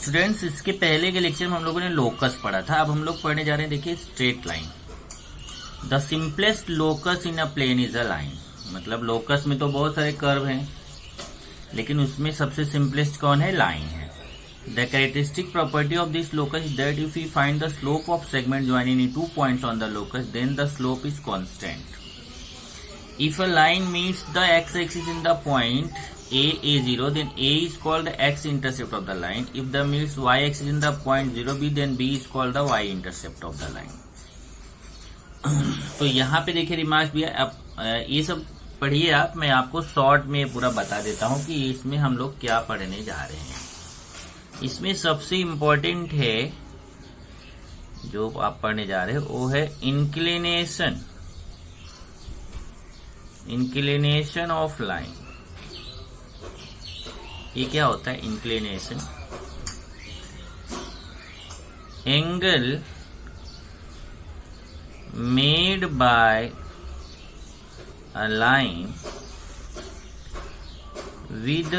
Students, इसके पहले के लेक्चर में हम लोगों ने लोकस पढ़ा था। अब हम लोग पढ़ने जा रहे हैं, देखिए, straight line. The simplest locus in a plane is a line. मतलब लोकस में तो बहुत सारे कर्व हैं, लेकिन उसमें सबसे सिंपलेस्ट कौन है? लाइन है। The characteristic property of this locus is that if we find the slope of segment joining in 2 points on the locus, then the slope is constant. If a line meets the x-axis in the point A0, then A is called the x-intercept of the line. If the meets y-axis in the point 0B, then B is called the y-intercept of the line. तो यहाँ पे देखिए remark भी है। अब ये सब पढ़िए आप, मैं आपको शॉर्ट में पूरा बता देता हूँ कि इसमें हम लोग क्या पढ़ने जा रहे हैं। इसमें सबसे इम्पोर्टेंट है जो आप पढ़ने जा रहे हो, वो है इंक्लिनेशन ऑफ लाइन। ये क्या होता है? Inclination, angle made bye a line with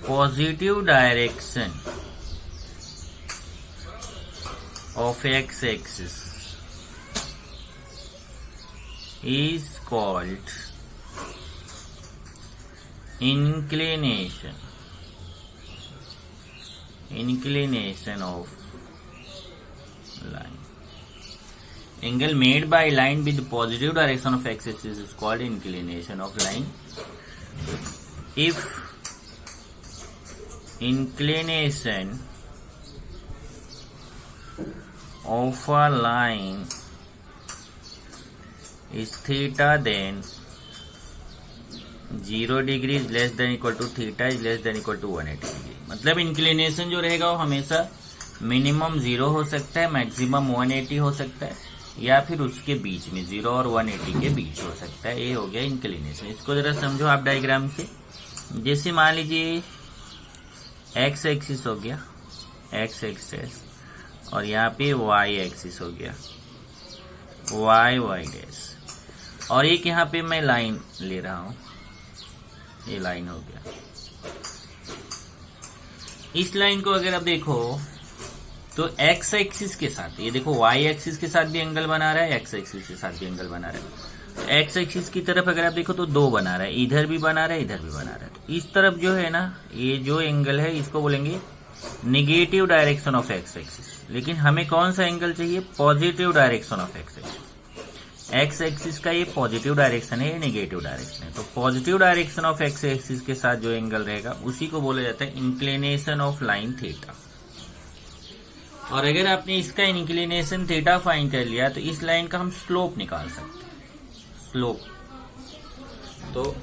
positive direction of x axis is called inclination of line. Angle made by line with positive direction of x-axis is called inclination of line. If inclination of a line is theta, then 0 degree is less than equal to theta is less than equal to 180 degree। मतलब inclination जो रहेगा वो हमेशा minimum 0 हो सकता है, maximum 180 हो सकता है, या फिर उसके बीच में 0 और 180 के बीच हो सकता है। ये हो गया इंक्लिनेशन। इसको जरा समझो आप डायग्राम से। जैसे मान लीजिए एक्स एक्सिस हो गया, एक्स एक्सिस, और यहाँ पे वाई एक्सिस हो गया, वाई वाई डैश, और एक यहाँ पे मैं लाइन ले रहा हूं, ये लाइन हो गया। इस लाइन को अगर आप देखो तो एक्स एक्सिस के साथ, ये देखो वाई एक्सिस के साथ भी एंगल बना रहा है, एक्स एक्सिस के साथ भी एंगल बना रहा है। तो एक्स एक्सिस की तरफ अगर आप देखो तो 2 बना रहा है, इधर भी बना रहा है, इधर भी बना रहा है। तो इस तरफ जो है ना, ये जो एंगल है इसको बोलेंगे negative direction of x axis. लेकिन हमें कौन सा एंगल चाहिए? Positive direction of x axis. X axis का ये पॉजिटिव डायरेक्शन है, ये नेगेटिव डायरेक्शन है। तो positive direction of x axis के साथ जो एंगल रहेगा उसी को बोला जाता है इंक्लिनेशन ऑफ लाइन थीटा। और अगर आपने इसका इंक्लिनेशन थीटा फाइंड कर लिया तो इस लाइन का हम स्लोप निकाल सकते हैं। स्लोप, तो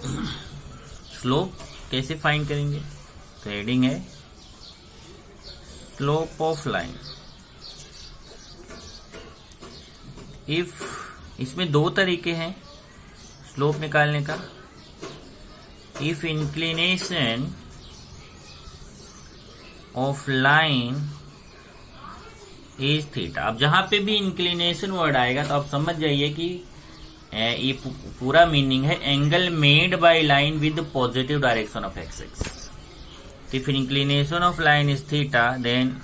स्लोप कैसे फाइंड करेंगे? तो हेडिंग है स्लोप ऑफ लाइन। इफ, इसमें 2 तरीके हैं स्लोप निकालने का। If inclination of line is theta. अब जहां पे भी इंक्लिनेशन वर्ड आएगा तो आप समझ जाइए कि ये पूरा मीनिंग है angle made by line with positive direction of x axis. If inclination of line is theta, then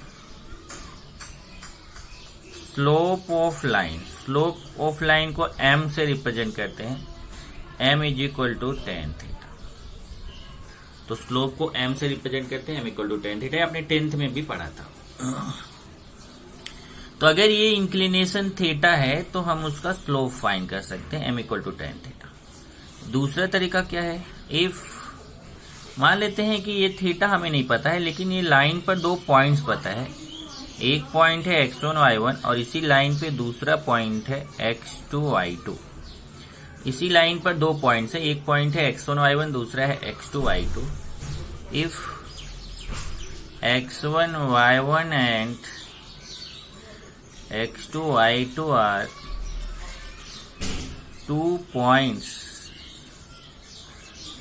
slope of line, slope of line को m से रिप्रेजेंट करते हैं, m is equal to tan theta. तो slope को m से represent करते हैं, m equal to tan theta. आपने 10th में भी पढ़ा था। तो अगर ये इंक्लिनेशन थीटा है तो हम उसका स्लोप फाइंड कर सकते हैं, m equal to tan theta. दूसरा तरीका क्या है? इफ मान लेते हैं कि ये थीटा हमें नहीं पता है, लेकिन ये लाइन पर 2 पॉइंट्स पता है। एक पॉइंट है x1 y1 और इसी लाइन पे दूसरा पॉइंट है x2 y2। इसी लाइन पर 2 पॉइंट्स है, एक पॉइंट है x1 y1, दूसरा है x2 y2। If x1 y1 and x2 y2 are 2 points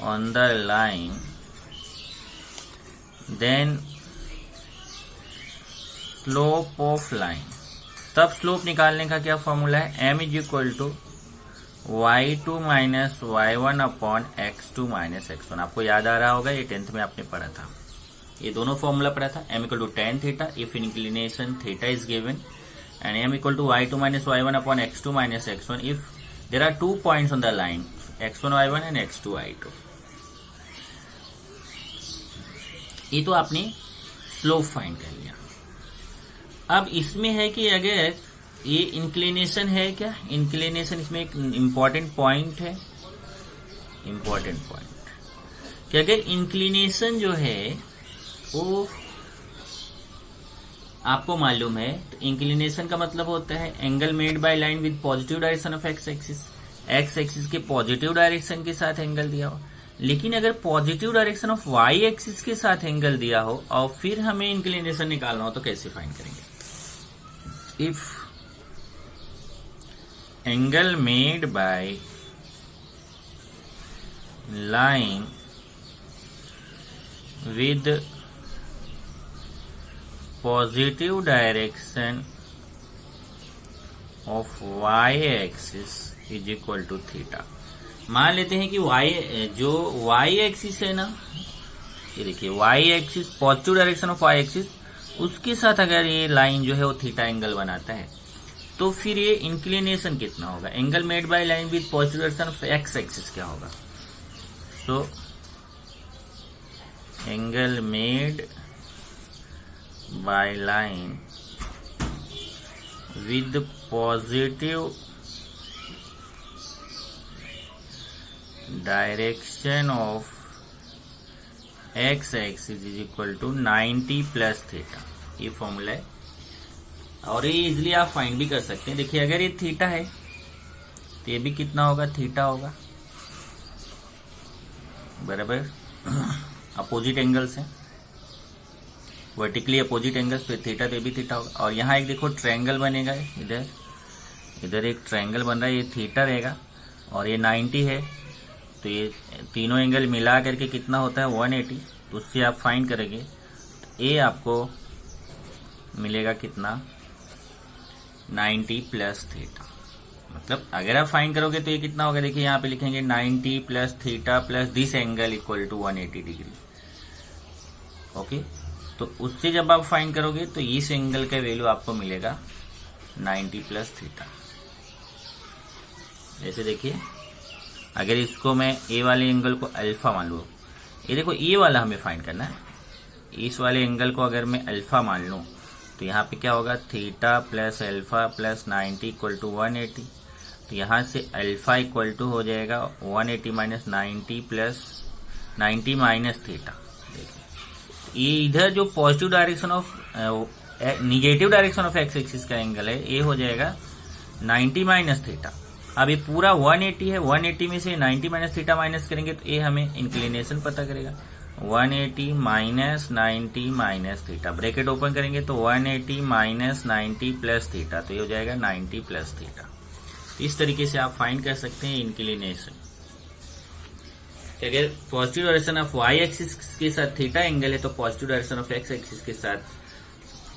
on the line, then slope of line. तब स्लोप निकालने का क्या फॉर्मूला है? m is equal to y2 minus y1 upon x2 minus x1। आपको याद आ रहा होगा, ये 10th में आपने पढ़ा था। ये दोनों फॉर्मूला पढ़ा था। m equal to tan theta if inclination theta is given and m equal to y2 minus y1 upon x2 minus x1 if there are 2 points on the line x1 y1 and x2 y2। ये तो आपने slope find कर लिया। अब इसमें है कि अगर ये इंक्लिनेशन है, क्या इंक्लिनेशन, इसमें एक इंपॉर्टेंट पॉइंट है, इंपॉर्टेंट पॉइंट कि अगर इंक्लिनेशन जो है वो आपको मालूम है, तो इंक्लिनेशन का मतलब होता है angle made by line with positive direction of x axis, x axis के पॉजिटिव डायरेक्शन के साथ एंगल दिया हो। लेकिन अगर positive direction of y axis के साथ एंगल दिया हो और फिर हमें इंक्लिनेशन निकालना हो तो कैसे फाइंड करेंगे? If angle made by line with positive direction of y axis is equal to theta. मान लेते हैं कि वाई एक्सिस है ना, ये देखिए y axis positive direction of y axis, उसके साथ अगर ये लाइन जो है वो थीटा एंगल बनाता है तो फिर ये इंक्लिनेशन कितना होगा? Angle made by line with positive direction of x axis क्या होगा? So angle made by line with positive direction of x axis is equal to 90 plus theta. ये फॉर्मूला है और ये इजिली आप फाइंड भी कर सकते हैं। देखिए अगर ये थीटा है तो ये भी कितना होगा? थीटा होगा, बराबर अपोजिट एंगल्स हैं, वर्टिकली अपोजिट एंगल्स, तो थीटा तो ये भी थीटा होगा। और यहाँ एक देखो ट्रायंगल बनेगा, इधर एक ट्रायंगल बन रहा है, ये थीटा रहेगा और ये 90 है, तो ये तीनों एंगल मिला करके कितना होता है? 180। तो उससे आप फाइंड करेंगे तो ये आपको मिलेगा कितना? 90 प्लस थीटा। मतलब अगर आप फाइंड करोगे तो ये कितना होगा? देखिए यहाँ पे लिखेंगे 90 plus theta plus this angle equal to 180 degree. Okay, तो उससे जब आप फाइंड करोगे तो इस एंगल का वैल्यू आपको मिलेगा 90 प्लस थीटा। जैसे देखिए अगर इसको मैं ए वाले एंगल को अल्फा मान लूँ, ये देखो ये वाला हमें फाइंड करना है, इस वाले एंगल को अगर मैं अल्फा मान लूँ तो यहाँ पे क्या होगा? Theta plus alpha plus 90 equal to 180। तो यहाँ से अल्फा इक्वल टू हो जाएगा 180 माइनस 90 प्लस 90 माइनस थीटा। देखिए ये इधर जो positive direction of negative direction of x axis का एंगल है ये हो जाएगा 90 माइनस थीटा। अब ये पूरा 180 है, 180 में से 90 माइनस थीटा माइनस करेंगे तो ये हमें इंक्लिनेशन पता करेगा। 180 minus 90 minus theta, bracket open करेंगे तो 180 माइनस 90 प्लस थीटा, तो ये हो जाएगा 90 प्लस थीटा। इस तरीके से आप फाइंड कर सकते हैं इंक्लिनेशन। अगर positive direction of y axis के साथ थीटा एंगल है तो positive direction of x axis के साथ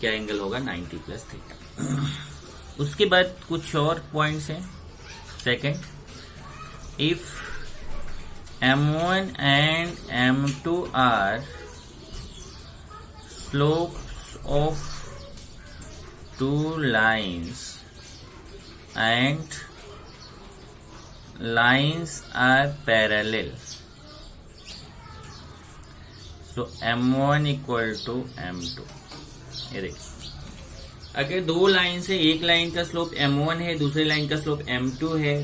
क्या एंगल होगा? 90 प्लस थीटा। उसके बाद कुछ और पॉइंट्स हैं। Second, if M1 and M2 are slopes of two lines and lines are parallel, so M1 equal to M2। ये देखिए अगर दो लाइन से एक लाइन का स्लोप M1 है, दूसरी लाइन का स्लोप M2 है,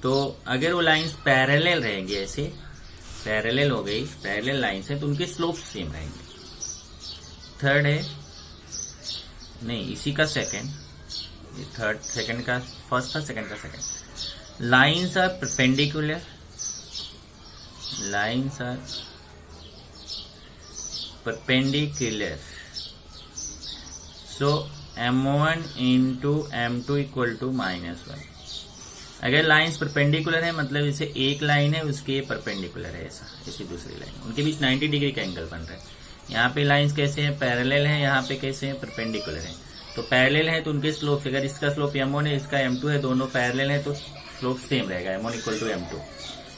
तो अगर वो लाइंस पैरेलल रहेंगे, ऐसे पैरेलल हो गई, पैरेलल लाइंस है तो उनके स्लोप सेम रहेंगे। थर्ड है, नहीं इसी का सेकंड, थर्ड सेकंड का फर्स्ट था, सेकंड का second. Lines are perpendicular, lines are perpendicular, so M1 into M2 equal to -1। अगर लाइंस परपेंडिकुलर है मतलब जैसे एक लाइन है उसके परपेंडिकुलर है, ऐसा इसी दूसरी लाइन, उनके बीच 90 डिग्री का एंगल बन रहा है। यहाँ पे लाइंस कैसे हैं? पैरेलल हैं, यहाँ पे कैसे हैं? परपेंडिकुलर हैं। तो पैरेलल है तो उनके स्लोप, अगर इसका स्लोप M1 है, इसका M2 है, दोनों पैरेलल है तो स्लोप सेम रहेगा, M1 इक्वल टू M2।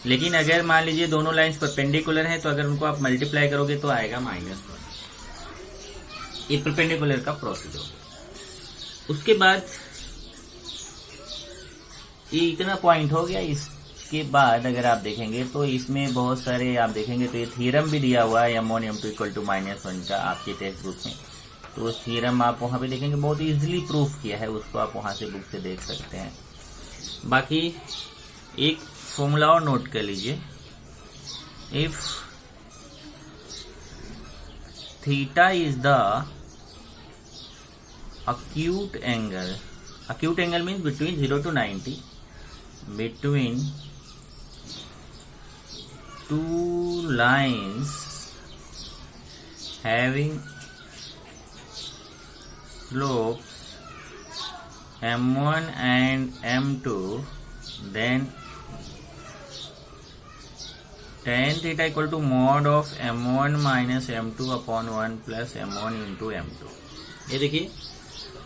लेकिन अगर मान लीजिए दोनों लाइंस परपेंडिकुलर हैं तो अगर उनको आप मल्टीप्लाई करोगे तो आएगा -1। ये परपेंडिकुलर का प्रोसेस हो गया। उसके बाद ये इतना पॉइंट हो गया। इसके बाद अगर आप देखेंगे तो इसमें बहुत सारे आप देखेंगे तो ये थ्योरम भी दिया हुआ है M1 M2 इक्वल टू -1 का आपके टेक्स्ट बुक में। तो उस थ्योरम आप वहां पे देखेंगे, बहुत इजीली प्रूफ किया है, उसको आप वहां से बुक से देख सकते हैं। बाकी एक फॉर्मूला और नोट कर लीजिए, if theta is the acute angle means between 0 to 90, between two lines having slopes M1 and M2, then tan theta equal to mod of M1 minus M2 upon 1 plus M1 into M2। ये देखिए,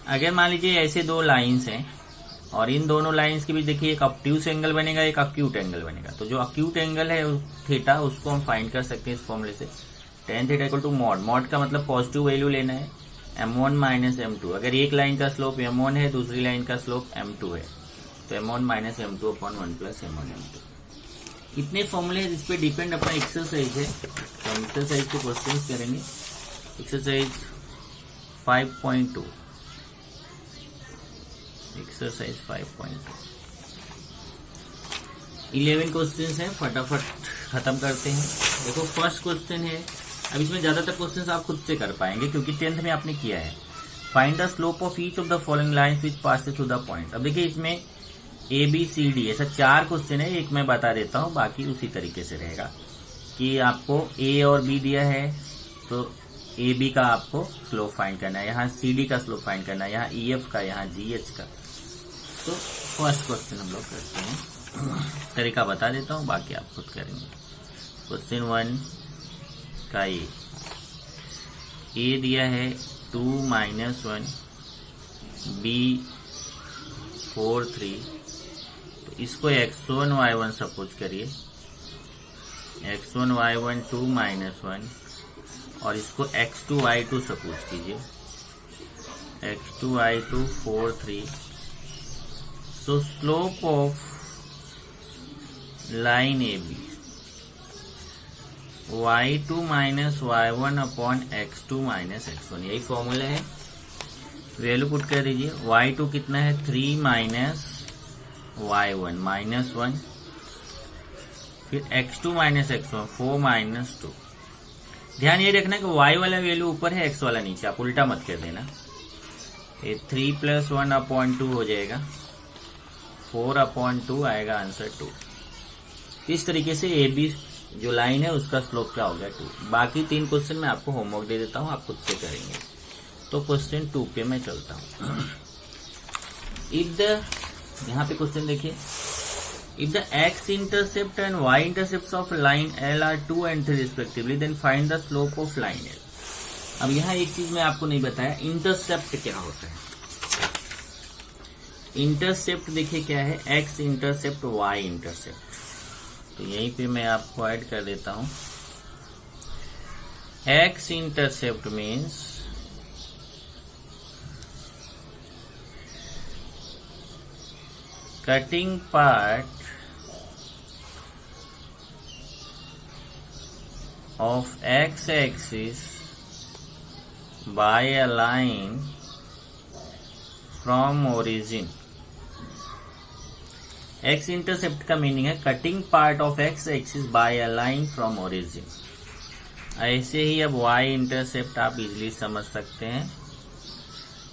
अगर मान लीजिए ऐसे दो lines हैं और इन दोनों लाइंस के बीच देखिए एक ऑब्ट्यूस एंगल बनेगा, एक अक्यूट एंगल बनेगा। तो जो अक्यूट एंगल है थीटा, उसको हम फाइंड कर सकते हैं इस फॉर्मूले से, tan theta equal to mod का मतलब पॉजिटिव वैल्यू लेना है, M1 माइनस M2। अगर एक लाइन का स्लोप M1 है, दूसरी लाइन का स्लोप M2 है, तो M1 minus M2 upon 1 plus M1 M2। इतने फॉर्मूले हैं जिसपे डिपेंड अपना एक्सरसाइज है। तो हम एक्सरसाइज के क्वेश्चन करेंगे। एक्सरसाइज 5.2, एक्सरसाइज 5.2 11 क्वेश्चंस हैं, फटाफट खत्म करते हैं। देखो फर्स्ट क्वेश्चन है, अब इसमें ज्यादातर क्वेश्चंस आप खुद से कर पाएंगे क्योंकि 10th में आपने किया है। Find the slope of each of the following lines which passes through the point. अब देखिए इसमें ABCD ऐसा 4 क्वेश्चन है, एक मैं बता देता हूं, बाकी उसी तरीके से रहेगा कि आपको A और B दिया है तो AB का आपको स्लोप फाइंड करना है, यहाँ CD का स्लोप फाइंड करना है, यहाँ EF का, यहाँ GH का। तो फर्स्ट क्वेश्चन हम लोग करते हैं, तरीका बता देता हूँ, बाकी आप खुद करेंगे। क्वेश्चन 1 का A दिया है 2 - 1, B 4 3, तो इसको x1 y1 सपोज करिए, x1 y1 2 - 1, और इसको x2 y2 सपोज कीजिए, x2 y2 4 3। So slope of line AB y2 minus y1 upon x2 minus x1, यही फॉर्मूला है। वैल्यू पुट कर दीजिए, y2 कितना है 3 minus y1 -1, फिर x2 minus x1 4 minus 2। ध्यान ये रखना कि y वाला वैल्यू ऊपर है, x वाला नीचे, आप उल्टा मत कर देना। ये 3 + 1 upon 2 हो जाएगा, 4 upon 2 आएगा आंसर 2। इस तरीके से AB जो लाइन है उसका स्लोप क्या हो गया 2। बाकी 3 क्वेश्चन मैं आपको होमवर्क दे देता हूं, आप खुद से करेंगे। तो क्वेश्चन 2 पे मैं चलता हूं। इफ द, यहाँ पे क्वेश्चन देखिए, if the x intercept and y intercept of line L are 2 and 3 respectively, then find the slope of line L। अब यहाँ एक चीज मैं आपको नहीं बताया, इंटरसेप्ट क्या होता है। इंटरसेप्ट देखिए क्या है, x इंटरसेप्ट y इंटरसेप्ट। तो यहीं पे मैं आपको ऐड कर देता हूं, x intercept means cutting part of x axis by a line from origin. X intercept का मीनिंग है cutting part of x axis by a line from origin. ऐसे ही अब y इंटरसेप्ट आप इजीली समझ सकते हैं,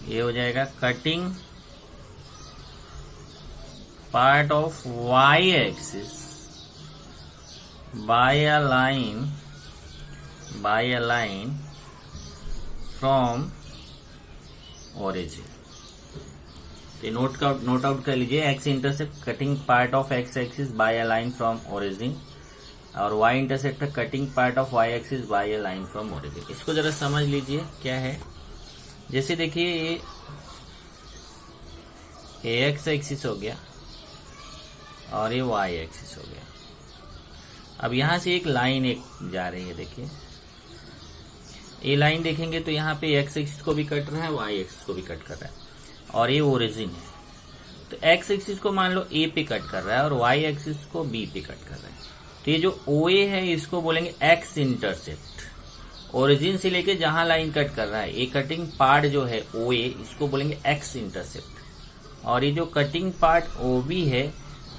ये हो जाएगा cutting part of y axis by a line from origin. Note out कर लीजिए, x intercept cutting part of x axis by a line from origin, और y intercept cutting part of y axis by a line from origin. इसको जरा समझ लीजिए क्या है। जैसे देखिए ये एक्स एक्सिस हो गया और ये y एक्सिस हो गया। अब यहां से एक लाइन एक जा रही है, देखिए ये लाइन देखेंगे तो यहाँ पे एक्स एक्सिस को भी कट रहा है, वाई एक्सिस को भी कट कर रहा है, और ये ओरिजिन है। तो एक्स एक्सिस को मान लो ए पे कट कर रहा है और वाई एक्सिस को बी पे कट कर रहा है। तो ये जो ओ ए है इसको बोलेंगे एक्स इंटरसेप्ट। ओरिजिन से लेके जहां लाइन कट कर रहा है, ये कटिंग पार्ट जो है ओ ए, इसको बोलेंगे एक्स इंटरसेप्ट। और ये जो कटिंग पार्ट ओ बी है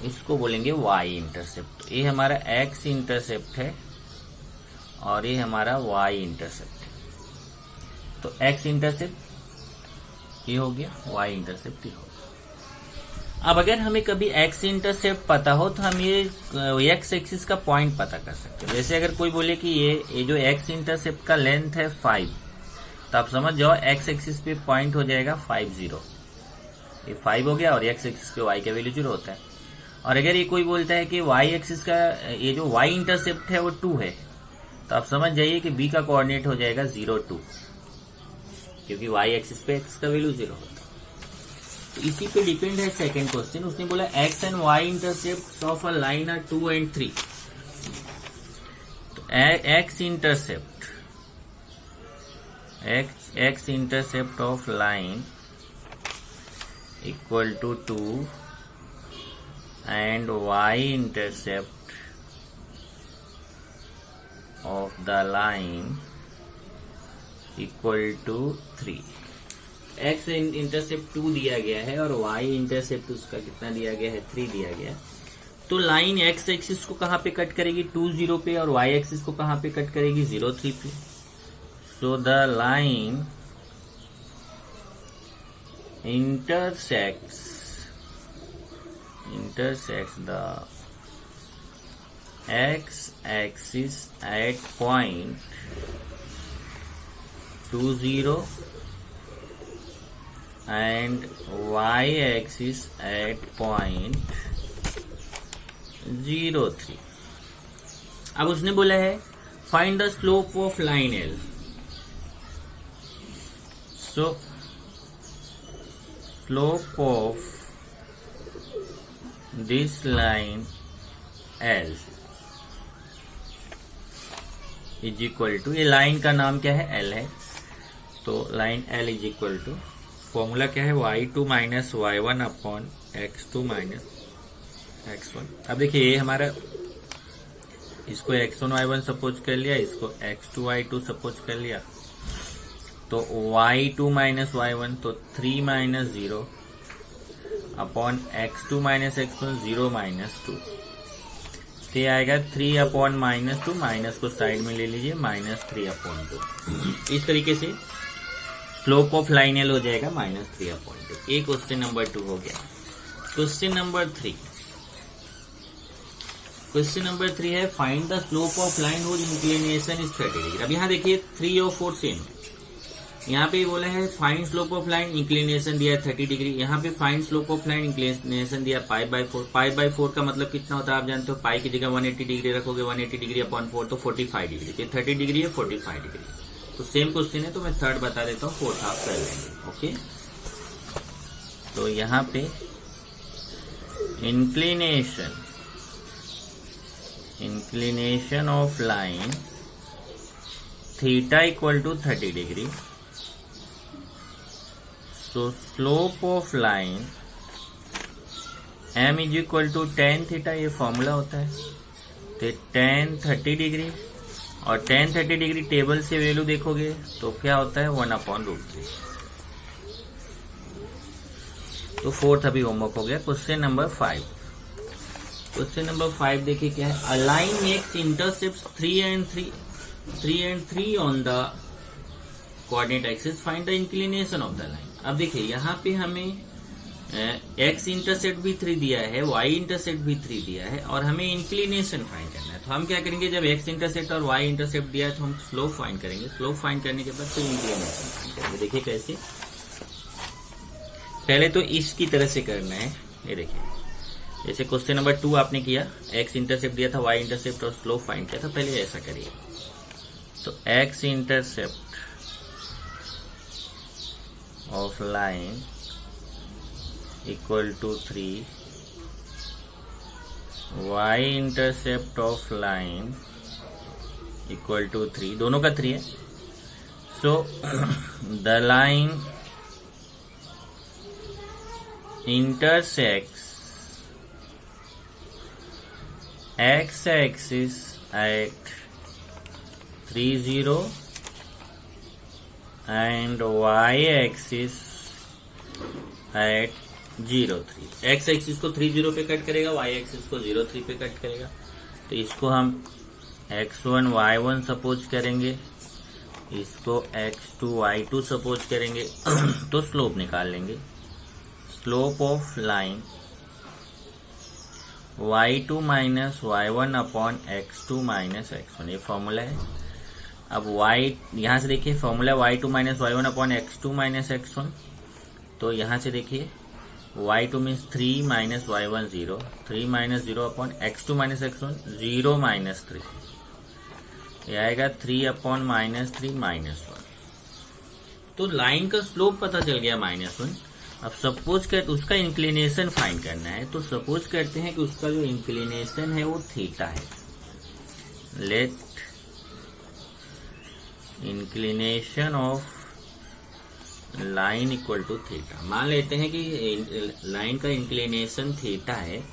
इसको बोलेंगे वाई इंटरसेप्ट। ये हमारा एक्स इंटरसेप्ट है और ये हमारा वाई इंटरसेप्ट है। तो एक्स इंटरसेप्ट ये हो गया, वाई इंटरसेप्ट ये हो गया। अब अगर हमें कभी एक्स इंटरसेप्ट पता हो तो हम ये एक्स एक्सिस का पॉइंट पता कर सकते हैं। जैसे अगर कोई बोले कि ये जो एक्स इंटरसेप्ट का लेंथ है 5, तो आप समझ जाओ एक्स एक्सिस पे पॉइंट हो जाएगा 5 0। ये 5 हो गया और एक्स एक्सिस पे वाई का वैल्यू 0 होता है। और अगर ये कोई बोलता है कि वाई एक्सिस का ये जो वाई इंटरसेप्ट है वो 2 है, तो आप समझ जाइए कि बी का कोऑर्डिनेट हो जाएगा 0 2, क्योंकि वाई एक्सिस पे एक्स का वैल्यू 0 होता है। तो इसी पे डिपेंड है सेकंड क्वेश्चन। उसने बोला x and y intercept of a line are 2 and 3। तो x intercept of line equal to 2 and y intercept of the line equal to 3। x intercept 2 दिया गया है और y इंटरसेप्ट उसका कितना दिया गया है, 3 दिया गया है। तो लाइन x एक्सिस को कहां पे कट करेगी, 2 0 पे, और y एक्सिस को कहां पे कट करेगी, 0 3 पे। So the line intersects the x-axis at point 2 0 and y-axis at point 0 3। अब उसने बोला है find the slope of line L। So slope of this line L is equal to, ये लाइन का नाम क्या है, L है। तो line L is equal to, formula क्या है, y2 minus y1 upon x2 minus x1। अब देखिए ये हमारा, इसको x1 y1 सपोज कर लिया, इसको x2 y2 सपोज कर लिया। तो y2 माइनस y1 तो 3 minus 0 upon x2 minus x1 0 minus 2। तो आएगा 3 अपॉन माइनस 2, माइनस को साइड में ले लीजिए, माइनस 3 अपॉन 2। इस तरीके से स्लोप ऑफ लाइन एल हो जाएगा माइनस 3 अपॉन 2। ये क्वेश्चन नंबर 2 हो गया। क्वेश्चन नंबर 3, क्वेश्चन नंबर 3 है find the slope of line whose inclination is 30 degree. अब यहाँ देखिए 3 और 4 सेम है। यहाँ पे बोला है find slope of line, inclination दिया है 30 डिग्री। यहाँ पे find slope of line, inclination दिया π/4। π/4 का मतलब कितना होता है आप जानते हो, पाई की जगह 180 डिग्री रखोगे, 180 डिग्री अपॉन 4 तो 45 डिग्री। तो 30 डिग्री है, 45 डिग्री। तो सेम क्वेश्चन है, तो मैं थर्ड बता देता हूँ, फोर्थ आप कर लेंगे। ओके, तो यहाँ पे inclination of line theta equal to 30 degree. So slope of line m is equal to tan theta, ये फॉर्मूला होता है। तो tan 30 डिग्री, और tan 30 डिग्री टेबल से वैल्यू देखोगे तो क्या होता है, 1/√3। तो फोर्थ अभी होमवर्क हो गया। क्वेश्चन नंबर 5, क्वेश्चन नंबर 5 देखिए क्या है, a line makes intercept 3 and 3 on the coordinate axis, find the inclination of the line. अब देखिए यहाँ पे हमें एक्स इंटरसेप्ट भी 3 दिया है, वाई इंटरसेप्ट भी 3 दिया है, और हमें इंक्लिनेशन फाइंड करना है। तो हम क्या करेंगे, जब एक्स इंटरसेप्ट और वाई इंटरसेप्ट दिया है तो हम स्लोप फाइंड करेंगे। स्लोप फाइंड करने के बाद फिर इंक्लिनेशन फाइंड करेंगे। देखिए कैसे, पहले तो इसकी तरह से करना है। ये देखिए जैसे क्वेश्चन नंबर 2 आपने किया, एक्स इंटरसेप्ट दिया था, वाई इंटरसेप्ट और स्लोप फाइंड किया था, पहले ऐसा करिए। तो x intercept of line equal to 3, y intercept of line equal to 3, दोनों का 3 है। So the line intersects x-axis at 30 and y-axis at 03. x-axis को 30 पे कट करेगा, y-axis को 03 पे कट करेगा। तो इसको हम x1 y1 सपोज करेंगे, इसको x2 y2 सपोज करेंगे। तो स्लोप निकाल लेंगे। Slope of line y2 minus y1 upon x2 minus x1, ये फॉर्मूला है। अब y यहां से देखिए formula y2 minus y1 upon x2 minus x1। तो यहां से देखिए y2 means 3 minus y1 0, 3 minus 0 upon x2 minus x1, 0 minus 3, ये आएगा 3 अपॉन माइनस 3 माइनस 1। तो लाइन का स्लोप पता चल गया -1। अब सपोज करते उसका इंक्लिनेशन फाइंड करना है। तो सपोज करते हैं कि उसका जो इंक्लिनेशन है वो थीटा है। Let inclination of line equal to theta. मान लेते हैं कि लाइन का इंक्लिनेशन थीटा है।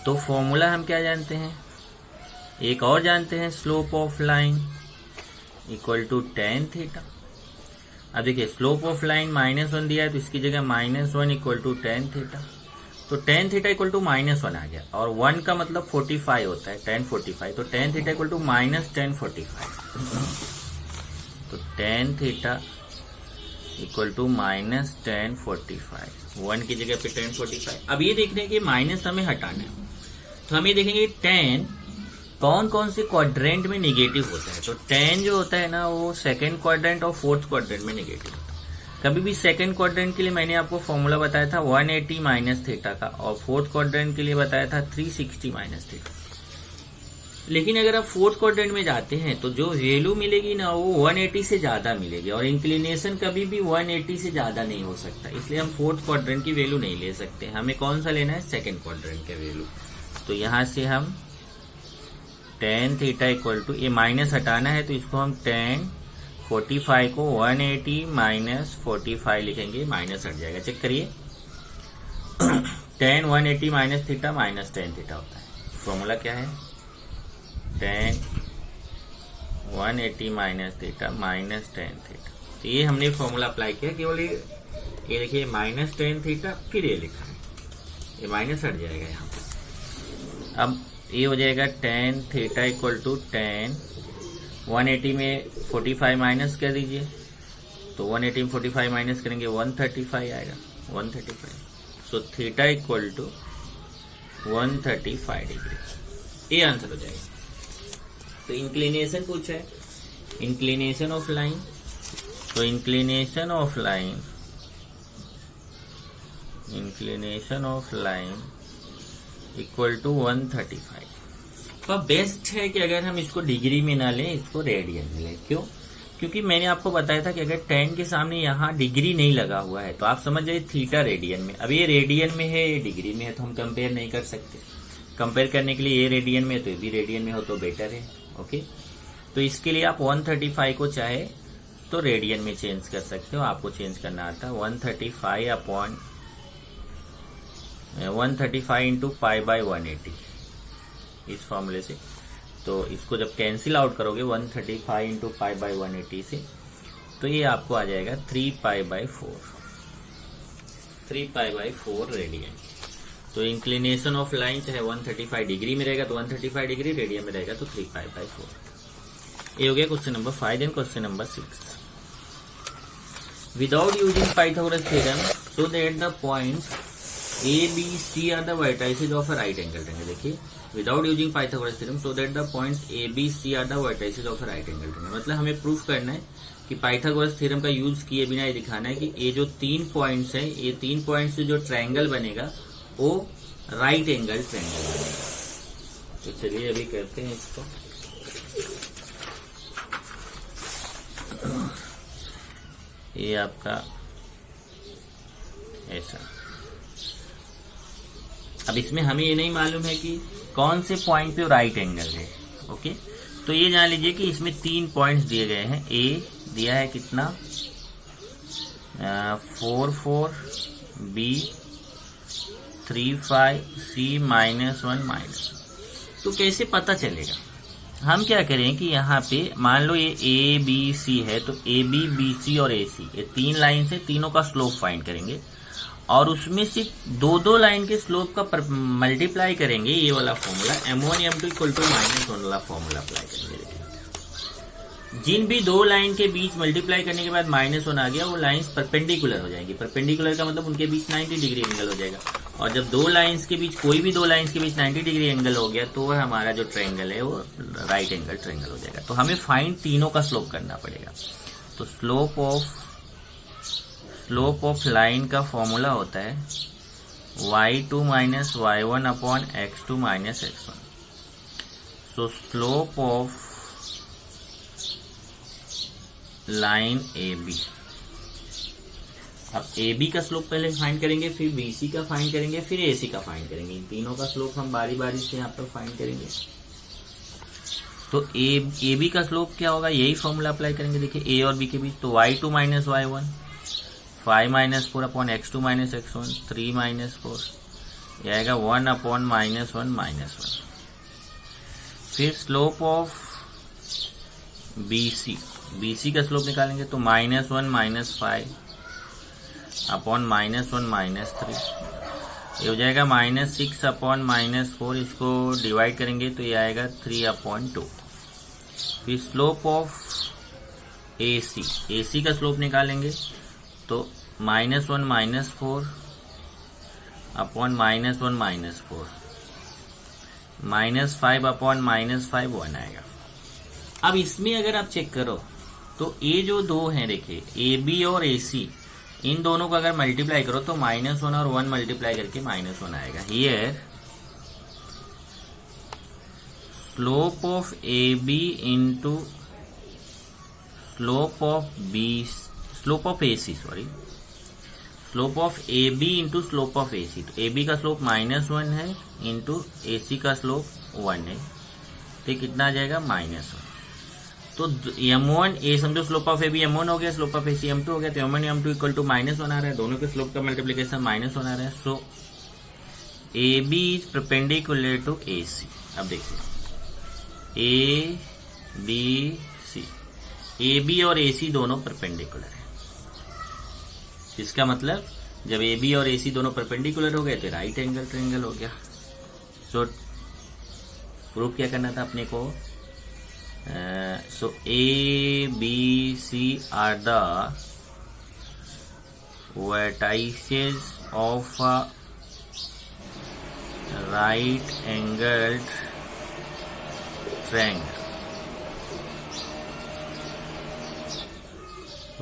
तो फॉर्मूला हम क्या जानते हैं, एक और जानते हैं, slope of line equal to tan theta. अब देखिए स्लोप ऑफ लाइन -1 दिया है, तो इसकी जगह -1 इक्वल टू tan थीटा। तो tan थीटा इक्वल टू -1 आ गया, और 1 का मतलब 45 होता है, tan 45। तो tan theta equal to minus tan 45। तो tan theta equal to minus tan 45, 1 की जगह पे tan 45। अब ये देखने हैं कि माइनस हमें हटाना है। तो हम ये देखेंगे tan कौन कौन से क्वाड्रेंट में निगेटिव होता है। तो tan जो होता है ना वो सेकंड क्वाड्रेंट और फोर्थ क्वाड्रेंट में निगेटिव होता है। कभी भी सेकंड क्वाड्रेंट के लिए मैंने आपको फॉर्मूला बताया था 180 माइनस थीटा का, और फोर्थ क्वाड्रेंट के लिए बताया था 360 माइनस थीटा। लेकिन अगर आप फोर्थ क्वाड्रेंट में जाते हैं तो जो वैल्यू मिलेगी ना वो 180 से ज्यादा मिलेगी, और इंक्लिनेशन कभी भी 180 से ज्यादा नहीं हो सकता। इसलिए हम फोर्थ क्वाड्रेंट की वैल्यू नहीं ले सकते, हमें कौन सा लेना है, सेकंड क्वाड्रेंट का वैल्यू। तो यहां से हम tan थीटा इक्वल टू, ये माइनस हटाना है तो इसको हम tan 45 को 180 माइनस 45 लिखेंगे, माइनस हट जाएगा। चेक करिए tan 180 minus theta minus tan theta होता है। फॉर्मूला क्या है, tan 180 minus theta minus tan theta. तो ये हमने फॉर्मूला अप्लाई किया, केवल ये देखिए माइनस tan थीटा, फिर ये लिखा है, ये माइनस हट जाएगा यहाँ पे। अब ये हो जाएगा tan theta equal to tan 180 में 45 माइनस कर दीजिए, तो 180 में 45 माइनस करेंगे 135 आएगा, 135। So theta equal to 135 degree, ये आंसर हो जाएगा। तो इंक्लिनेशन पूछा है, इंक्लिनेशन ऑफ लाइन। तो inclination of line, inclination of line equal to 135। तो बेस्ट है कि अगर हम इसको डिग्री में ना लें, इसको रेडियन में लें। क्यों? क्योंकि मैंने आपको बताया था कि अगर tan के सामने यहाँ डिग्री नहीं लगा हुआ है तो आप समझ जाइए थीटा रेडियन में। अब ये रेडियन में है, ये डिग्री में है, तो हम कंपेयर नहीं कर सकते। कंपेयर करने के लिए ये रेडियन में तो ये भी रेडियन में हो तो बेटर है। ओके, तो इसके लिए आप 135 को चाहे तो रेडियन में चेंज कर सकते हो, आपको चेंज करना आता है। 135 अपॉन 135 इंटू पाई बाय 180, इस फॉर्मूले से। तो इसको जब कैंसिल आउट करोगे 135 इंटू पाई बाय 180 से, तो ये आपको आ जाएगा 3 pi by 4, 3 pi by 4 radian. तो इंक्लिनेशन ऑफ लाइन चाहे 135 डिग्री में रहेगा तो 135 डिग्री, रेडियन में रहेगा तो 3 पाई बाय 4। ये हो गया question number 5। Then question number 6, without using Pythagoras theorem so that the points A, B, C are the vertices of a right angle triangle। देखिए without using Pythagoras theorem so that the points A, B, C are the vertices of a right angle triangle। मतलब हमें proof करना है कि Pythagoras theorem का use किए बिना ये दिखाना है कि ये जो 3 पॉइंट्स है, ये 3 पॉइंट्स से जो ट्रायंगल बनेगा वो राइट एंगल ट्रायंगल बनेगा। तो चलिए अभी करते हैं इसको। ये आपका ऐसा। अब इसमें हमें ये नहीं मालूम है कि कौन से पॉइंट पे राइट एंगल है। ओके, तो ये जान लीजिए कि इसमें 3 पॉइंट्स दिए गए हैं A, दिया है कितना 4 B 3 5 C -1 तो कैसे पता चलेगा? हम क्या करें कि यहाँ पे मान लो ये A B C है, तो A B B C और A C ये 3 लाइन से तीनों का स्लोप फाइंड करेंगे और उसमें से 2 लाइन के स्लोप का मल्टीप्लाई करेंगे। ये वाला फॉर्मूला M1 M2 = -1 वाला फॉर्मूला अप्लाई करेंगे। जिन भी 2 लाइन के बीच मल्टीप्लाई करने के बाद -1 आ गया, वो लाइंस परपेंडिकुलर हो जाएंगी। परपेंडिकुलर का मतलब उनके बीच 90 डिग्री एंगल हो जाएगा। और जब 2 लाइंस के बीच कोई भी 2 लाइंस के बीच 90 डिग्री एंगल हो गया, तो वह हमारा जो ट्रायंगल है वो राइट एंगल ट्रायंगल हो जाएगा। तो हमें फाइंड तीनों का स्लोप करना पड़ेगा। तो स्लोप ऑफ लाइन का फॉर्मूला होता है y2 - y1 upon x2 - x1। So slope of line AB, अब AB का स्लोप पहले फाइंड करेंगे, फिर BC का फाइंड करेंगे, फिर AC का फाइंड करेंगे। इन तीनों का स्लोप हम बारी बारी से यहाँ पर फाइंड करेंगे। तो AB का स्लोप क्या होगा, यही फॉर्मूला अप्लाई करेंगे। देखिए A और B के बीच, तो y2 - y1 5 - 4 upon x2 - x1 3 - 4, यह आएगा 1 अपॉन -1 -1। फिर स्लोप ऑफ BC का स्लोप निकालेंगे, तो -1 - 5 अपॉन -1 - 3, ये हो जाएगा -6 अपॉन -4। इसको डिवाइड करेंगे तो ये आएगा 3 अपॉन 2। फिर स्लोप ऑफ AC का स्लोप निकालेंगे, तो -1 - 4 अपॉन -1 - 4, -5 अपॉन -5 1 आएगा। अब इसमें अगर आप चेक करो तो ये जो 2 हैं, देखिए AB और AC, इन दोनों का अगर मल्टीप्लाई करो तो -1 और 1 मल्टीप्लाई करके -1 आएगा। Here slope of AB into slope of AC, slope of AB into slope of AC। तो AB का स्लोप -1 है इंटू AC का स्लोप 1 है, तो कितना आ जाएगा -1। तो M1 ए समझो स्लोप ऑफ AB M1 हो गया, स्लोप ऑफ AC M2 हो गया, तो M1 M2 = -1 आ रहा है। दोनों के स्लोप का मल्टीप्लिकेशन -1 आ रहा है। So AB is perpendicular to AC। अब देखिए ABC, AB और AC दोनों परपेंडिकुलर है। इसका मतलब जब AB और AC दोनों परपेंडिकुलर हो गए तो राइट एंगल ट्रायंगल हो गया। सो प्रूफ क्या करना था अपने को? So A, B, C are the vertices of a right angled triangle,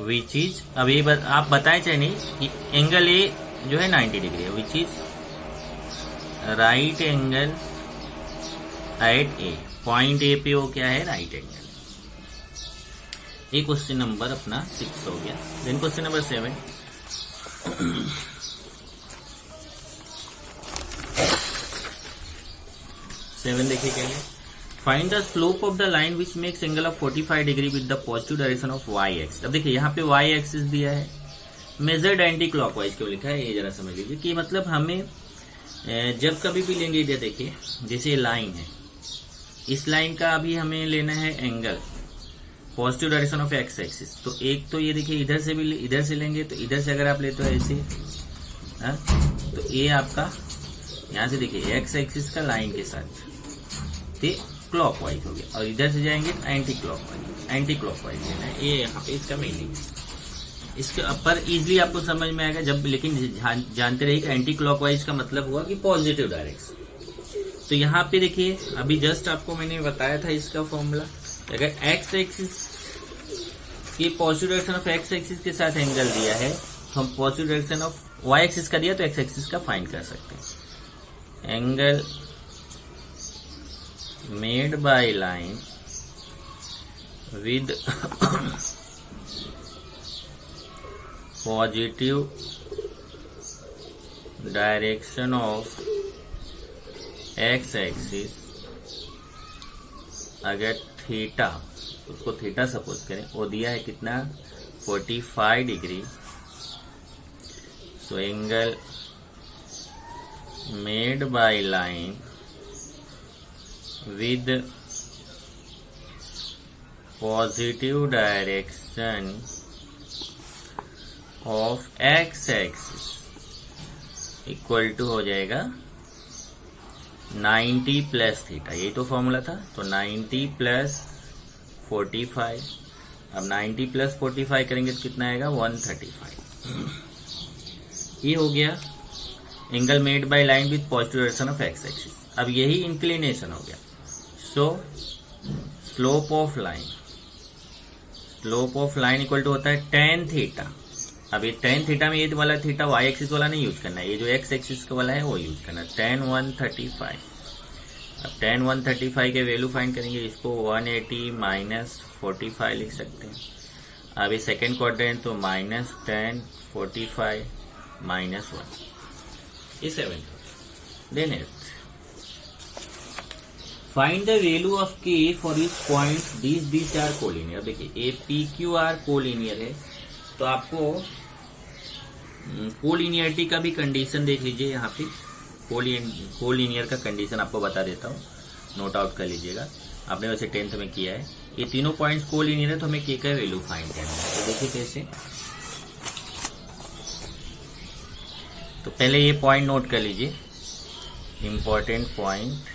which is, अब ये आप बताएं चाहे नहीं कि एंगल A जो है 90 डिग्री है, which is right angle at A। Point A पे वो क्या है, राइट एंगल। ये क्वेश्चन नंबर अपना 6 हो गया। देन क्वेश्चन नंबर 7, देखिए क्या है। Find the slope of the line which makes angle of 45 degree with the positive direction of y axis. अब देखिए यहाँ पे y एक्सिस दिया है, मेजर्ड एंटी क्लॉकवाइज क्यों लिखा है, ये जरा समझ लीजिए कि मतलब हमें जब कभी भी लेंगे, ये देखिए जैसे लाइन है, इस लाइन का अभी हमें लेना है angle positive direction of x axis. तो एक तो ये देखिए इधर से भी इधर से लेंगे, तो इधर से अगर आप लेते हो ऐसे, तो ये आपका यहाँ से देखिए x एक्सिस का लाइन के साथ ते क्लॉकवाइज हो गया, और इधर से जाएंगे तो एंटी क्लॉकवाइज लेना है। ये यहाँ पे इसका मीनिंग, इसके ऊपर इजिली आपको समझ में आएगा जब, लेकिन जानते रहिए कि एंटी क्लॉकवाइज का मतलब हुआ कि पॉजिटिव डायरेक्शन। तो यहाँ पे देखिए अभी जस्ट आपको मैंने बताया था इसका फॉर्मूला, अगर x एक्सिस की positive direction of x axis के साथ एंगल दिया है, तो हम positive direction of y axis का दिया तो x एक्सिस का फाइंड कर सकते हैं। Angle made by line with positive direction of x axis, अगर थीटा उसको थीटा सपोज करें, वो दिया है कितना 45 degree. So angle made by line with positive direction of x axis equal to हो जाएगा 90 प्लस थीटा। यही तो फॉर्मूला था। तो 90 प्लस 45, अब 90 प्लस 45 करेंगे तो कितना आएगा 135। ये हो गया angle made by line with positive direction of x axis. अब यही इंक्लिनेशन हो गया। So slope of line equal to होता है tan थीटा। अब ये tan थीटा में ये वाला थीटा y एक्सिस वाला नहीं यूज करना है, ये जो x एक्सिस वाला है वो यूज करना है, tan 135। अब tan 135 के वैल्यू फाइंड करेंगे, इसको 180 माइनस 45 लिख सकते हैं। अब ये सेकेंड क्वाड्रेंट तो माइनस 10 45 माइनस 1, ये 7। Then find the value of k for इस पॉइंट दिस आर कोलिनियर। देखिए A P Q R collinear है, तो आपको कोलिनियरिटी का भी कंडीशन देख लीजिए। यहाँ पे कोलिनियर का कंडीशन आपको बता देता हूँ, नोट आउट कर लीजिएगा। आपने वैसे 10th में किया है। ये तीनों पॉइंट्स कोलिनियर है, तो हमें k का वैल्यू फाइंड करना है। तो देखिए कैसे, तो पहले ये पॉइंट नोट कर लीजिए, important point.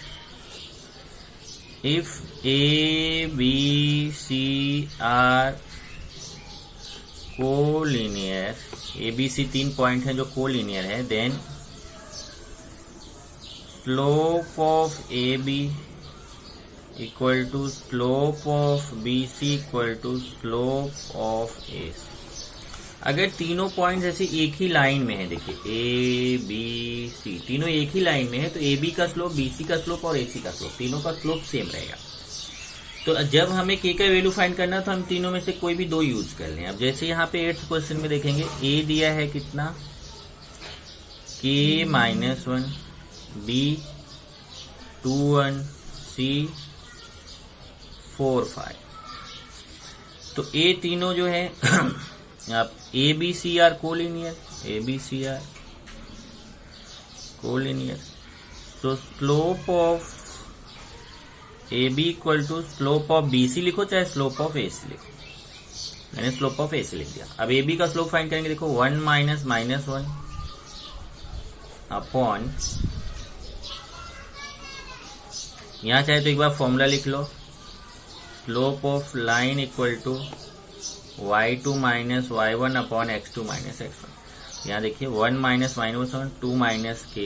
If A B C are collinear, A B C 3 point हैं जो कोलिनियर है, then slope of A B equal to slope of B C equal to slope of A C. अगर तीनों point ऐसे एक ही line में है, देखिए ए बी सी तीनों एक ही लाइन में है, तो ए बी का स्लोप, बी सी का स्लोप और ए सी का स्लोप, तीनों का स्लोप सेम रहेगा। तो जब हमें k का वैल्यू फाइंड करना, तो हम तीनों में से कोई भी दो यूज कर लें। अब जैसे यहाँ पे 8th क्वेश्चन में देखेंगे, a दिया है कितना k -1, b 2 1, c 4 5। तो a तीनों जो है आप A B C are collinear, A B C are collinear. तो slope of A B equal to slope of B C लिखो, चाहे स्लोप ऑफ ए सी लिखो। मैंने स्लोप ऑफ ए सी लिख दिया। अब ए बी का स्लोप फाइंड करेंगे, देखो 1 माइनस -1 अपॉन, यहां चाहे तो एक बार फॉर्मूला लिख लो, slope of line equal to y2 minus y1 upon x2 minus x1। यहाँ देखिए 1 minus -1 2 minus k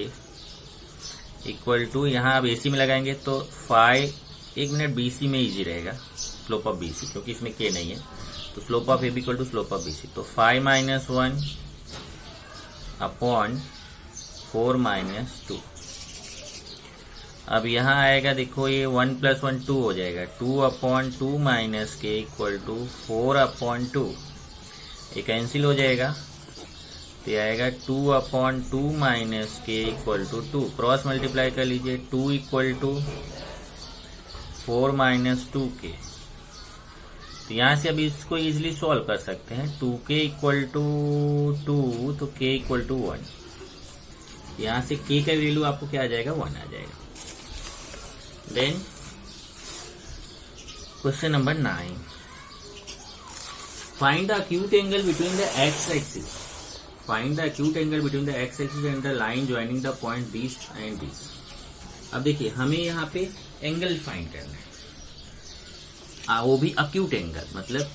equal to, यहाँ अब AC में लगाएंगे तो 5, 1 मिनट BC में इजी रहेगा, स्लोप ऑफ BC, क्योंकि इसमें k नहीं है। तो slope of AB equal to slope of BC, तो 5 माइनस 1 अपॉन 4 माइनस 2। अब यहाँ आएगा, देखो ये 1 प्लस 1 2 हो जाएगा, 2 अपॉन 2 माइनस के इक्वल टू 4 अपॉन 2, ये कैंसिल हो जाएगा, तो ये आएगा 2 अपॉन 2 माइनस के इक्वल टू 2। क्रॉस मल्टीप्लाई कर लीजिए, 2 इक्वल टू 4 माइनस 2 के। तो यहाँ से अभी इसको इजिली सॉल्व कर सकते हैं। 2k इक्वल टू 2, तो k इक्वल टू 1। यहाँ से k का वैल्यू आपको क्या आ जाएगा, 1 आ जाएगा। Then question number 9, find the acute angle between the x-axis. Find the acute angle between the x-axis and the line joining the point this and this. अब देखिए हमें यहाँ पे एंगल फाइंड करना है, वो भी acute एंगल, मतलब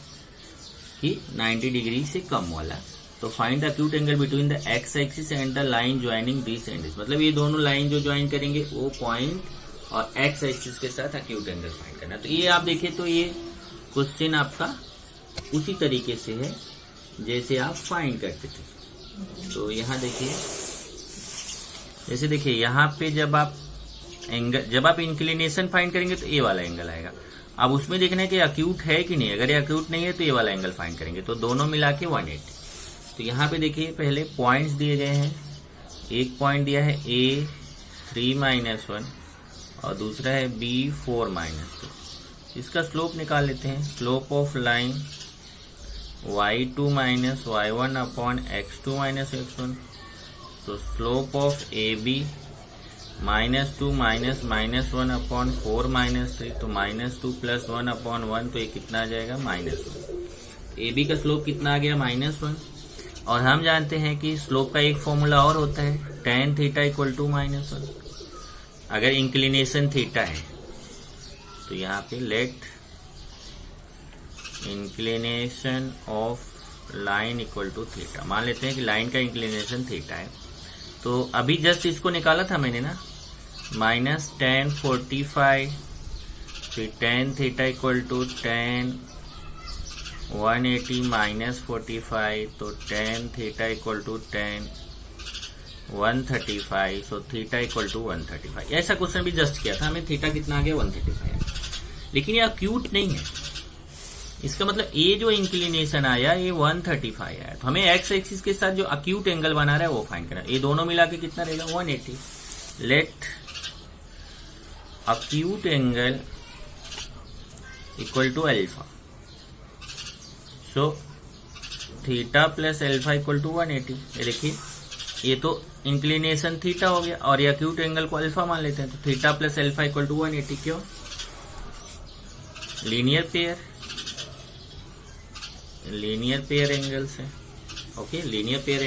कि 90 डिग्री से कम वाला। तो find the acute angle between the x-axis and the line joining this and this, मतलब ये दोनों लाइन जो ज्वाइन करेंगे वो पॉइंट और एक्स एक्सिस के साथ एक्यूट एंगल फाइंड करना। तो ये आप देखिए, तो ये क्वेश्चन आपका उसी तरीके से है जैसे आप फाइंड करते थे। तो यहाँ देखिए, जैसे देखिए यहाँ पे जब आप इंक्लिनेशन फाइंड करेंगे तो ये वाला एंगल आएगा। अब उसमें देखना है कि एक्यूट है कि नहीं। अगर ये एक्यूट नहीं है तो ये वाला एंगल फाइंड करेंगे, तो दोनों मिला के 180। तो यहाँ पे देखिए पहले पॉइंट्स दिए गए हैं, एक पॉइंट दिया है A 3 - 1 और दूसरा है B 4 - 2। इसका स्लोप निकाल लेते हैं। Slope of line y2 minus y1 upon x2 minus x1। तो slope of AB -2 minus -1 upon 4 -3, तो -2 प्लस 1 अपॉन 1, तो ये कितना आ जाएगा -1। AB का स्लोप कितना आ गया -1। और हम जानते हैं कि स्लोप का एक फॉर्मूला और होता है tan थीटा इक्वल टू -1। अगर इंक्लिनेशन थीटा है तो यहाँ पे let inclination of line equal to theta. मान लेते हैं कि लाइन का इंक्लिनेशन थीटा है। तो अभी जस्ट इसको निकाला था मैंने ना, -tan 45, फिर tan theta equal to tan 180 minus 45, तो tan theta equal to tan 135, so theta equal to 135। ऐसा क्वेश्चन भी जस्ट किया था, हमें थीटा कितना आ गया 135। लेकिन ये अक्यूट नहीं है, इसका मतलब ये जो इंक्लिनेशन आया ये 135 आया। तो हमें एक्स एक्सिस के साथ जो अक्यूट एंगल बना रहा है वो फाइंड करना है। ये दोनों मिला के कितना रहेगा 180। Let acute angle equal to alpha, so theta plus alpha equal to 180। ये देखिए ये तो इंक्लिनेशन थीटा हो गया और ये अक्यूट एंगल को अल्फा मान लेते हैं। तो theta plus alpha equal to 180। क्यों? लीनियर पेयर एंगल्स है। ओके, लीनियर पेयर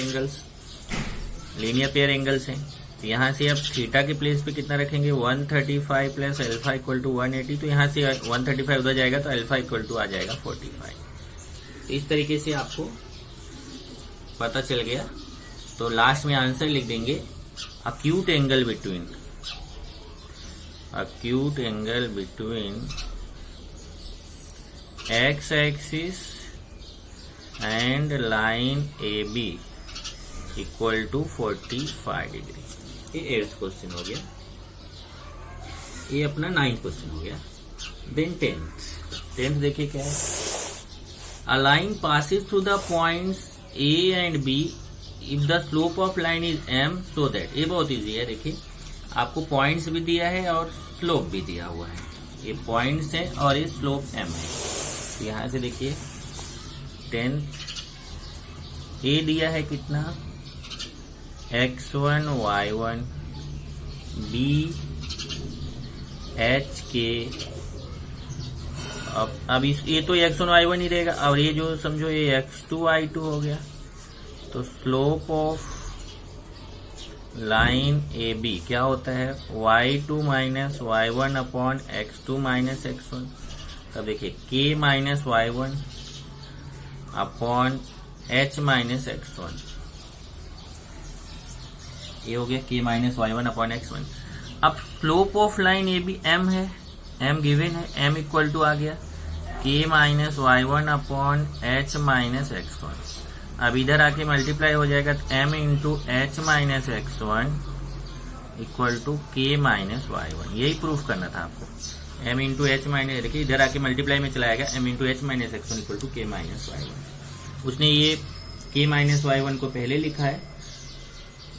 एंगल्स हैं। तो यहाँ से अब थीटा के प्लेस पे कितना रखेंगे 135 प्लस अल्फा इक्वल टू 180। तो यहाँ से 135 उधर जाएगा तो अल्फा इक्वल टू आ जाएगा 45। तो इस तरीके से आपको पता चल गया। तो लास्ट में आंसर लिख देंगे acute angle between x axis and line AB equal to 45 degree. ये 8th क्वेश्चन हो गया, ये अपना 9th क्वेश्चन हो गया। देन 10th देखिए क्या है। A line passes through the points A and B if the slope of line is m so that. ये बहुत इजी है। देखिए आपको पॉइंट्स भी दिया है और स्लोप भी दिया हुआ है। ये पॉइंट्स है और ये स्लोप m है। तो यहां से देखिए 10th A दिया है कितना x1 y1 B h के। अब ये तो x1 y1 ही रहेगा और ये जो समझो ये x2 y2 हो गया। तो स्लोप ऑफ लाइन AB क्या होता है y2 minus y1 upon x2 minus x1। तब देखिए k minus y1 upon h minus x1। ये हो गया k minus y1 upon x1। अब slope of line AB m है, m गिवन है, m इक्वल टू आ गया k minus y1 upon h minus x1। अब इधर आके मल्टीप्लाई हो जाएगा तो m into h minus x1 equal to k minus y1। यही प्रूफ करना था आपको। m इंटू एच माइनस, देखिए इधर आके मल्टीप्लाई में चला जाएगा m into h minus x1 equal to k minus y1। उसने ये k माइनस y1 को पहले लिखा है,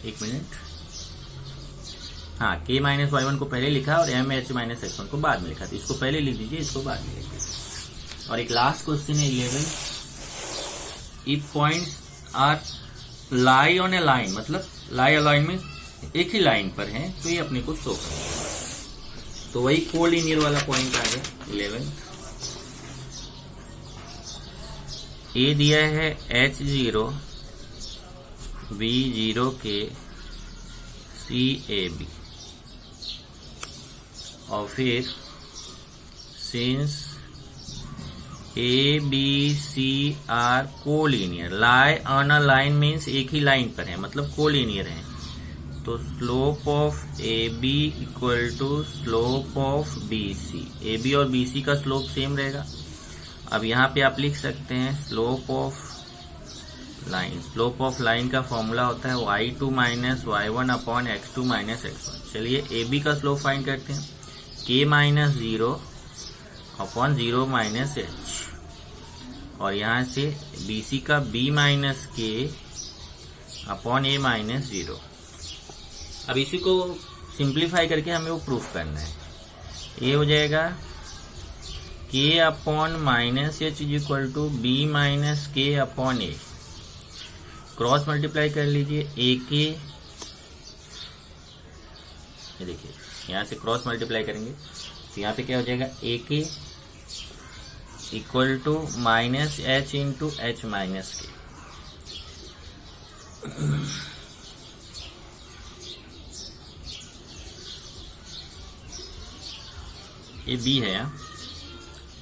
एक मिनट, हाँ k माइनस y1 को पहले लिखा और m h माइनस x1 को बाद में लिखा। तो इसको पहले लिख दीजिए, इसको बाद में लिखिए। और एक लास्ट क्वेश्चन है 11। If points are lie on a line, मतलब लाई अलाइन में एक ही लाइन पर है, तो ये अपने को शो करेगा। तो वही कोलिनियर वाला पॉइंट आ गया 11। ए दिया है H0 B0 के CAB और फिर since ABC are collinear, lie on a line means एक ही लाइन पर है, मतलब कोलिनियर है। तो slope of AB equal to slope of BC। AB और BC का स्लोप सेम रहेगा। अब यहाँ पे आप लिख सकते हैं slope of line. Slope of line का फॉर्मूला होता है y2 minus y1 upon x2 minus x1। चलिए AB का स्लोप फाइंड करते हैं, k minus 0 upon 0 minus h, और यहाँ से BC का b minus k upon a minus 0। अब इसी को सिंप्लीफाई करके हमें वो प्रूफ करना है। ये हो जाएगा k upon minus h is equal to b minus k upon a. Cross multiply कर लीजिए ए के, ये देखिए यहां से क्रॉस मल्टीप्लाई करेंगे तो यहाँ पे क्या हो जाएगा, a k equal to minus h into h minus k. ये बी है,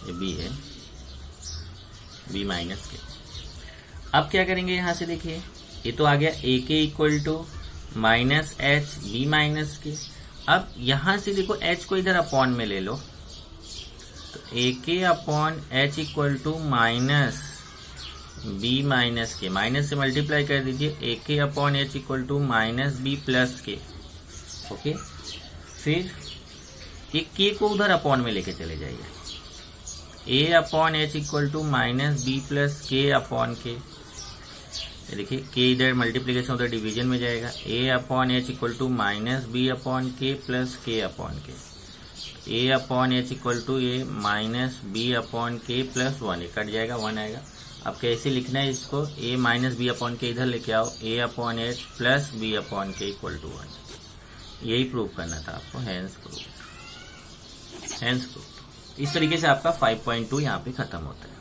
ये बी है, बी माइनस के। अब क्या करेंगे यहां से देखिए, ये तो आ गया a k equal to minus h b minus k. अब यहां से देखो एच को इधर अपॉन में ले लो, तो a k upon H equal to minus b minus k, minus से मल्टीप्लाई कर दीजिए, a k upon H equal to minus B plus k. Okay, फिर एक के को उधर अपॉन में लेके चले जाइए, A upon H equal to minus B plus K upon K. देखिए के इधर मल्टीप्लीकेशन उधर डिवीजन में जाएगा, A upon H equal to minus B upon K plus K upon K. A upon H equal to A minus B upon K plus 1, ये cut जाएगा 1 आएगा। अब कैसे लिखना है इसको, ए माइनस बी अपॉन के इधर लेके आओ, A upon H plus B upon K equal to 1। यही प्रूव करना था आपको, हैंस प्रूव। इस तरीके से आपका 5.2 यहाँ पे खत्म होता है।